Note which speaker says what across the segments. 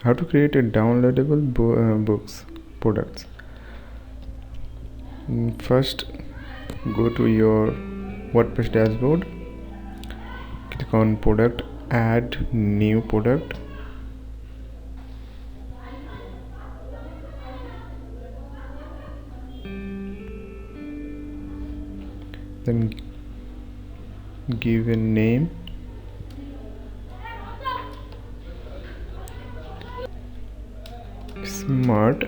Speaker 1: How to create a downloadable books products. First, go to your WordPress dashboard, click on product, add new product, then give a name, smart,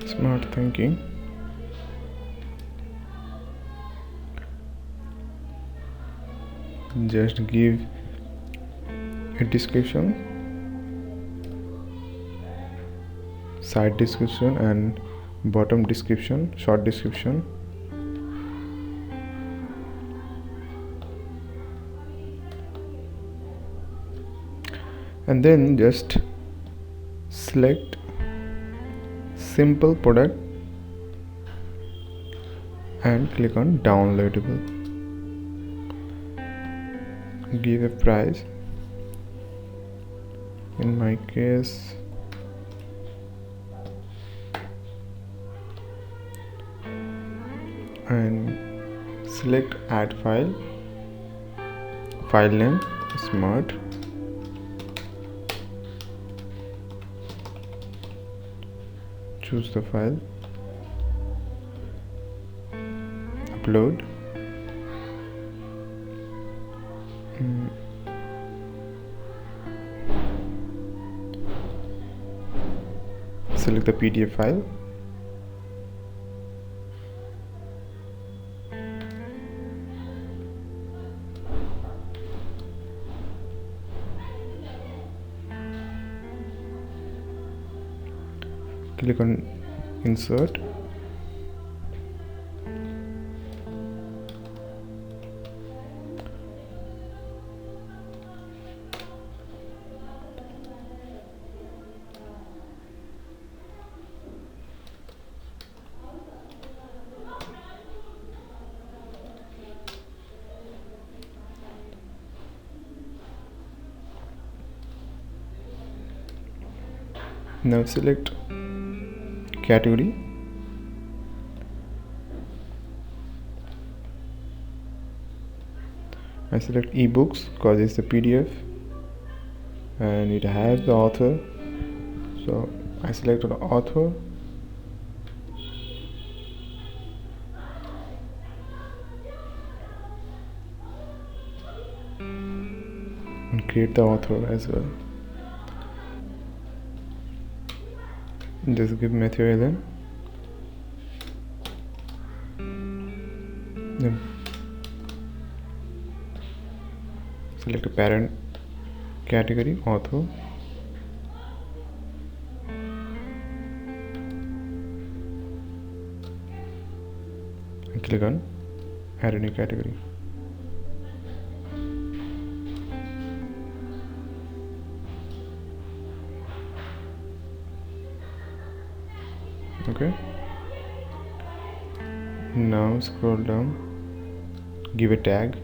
Speaker 1: smart thinking, just give a description, side description and bottom description, short description. And then just select simple product and click on downloadable. Give a price, in my case and select add file, file name smart, choose the file, upload, select the PDF file, click on insert, now select category, I select ebooks because it's a PDF and it has the author, so I select the author, and create the author as well. Just give Matthew Allen, then select a parent category, author, and click on add a new category. Okay, now scroll down, give a tag,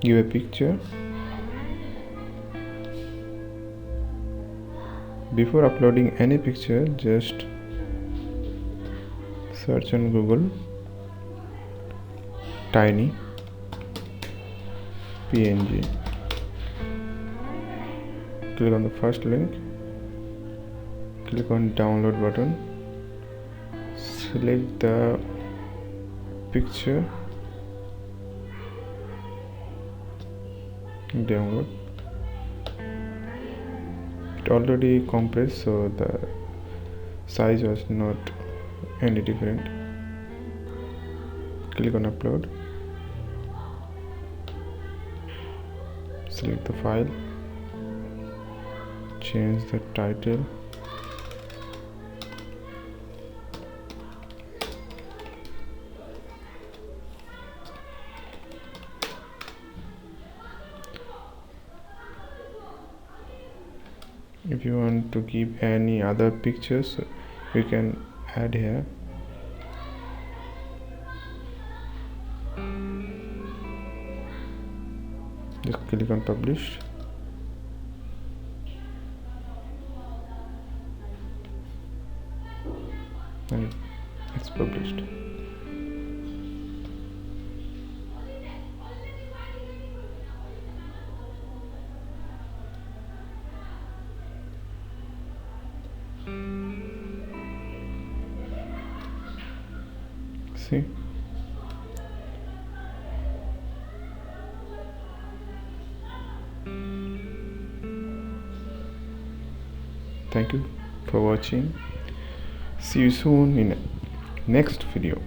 Speaker 1: give a picture. Before uploading any picture, just search on Google tiny PNG, click on the first link, click on download button, select the picture, download. It already compressed, so the size was not any different. Click on upload, select the file, change the title, If you want to keep any other pictures, you can add here. Just click on publish. And it's published. See? Thank you for watching. See you soon in next video.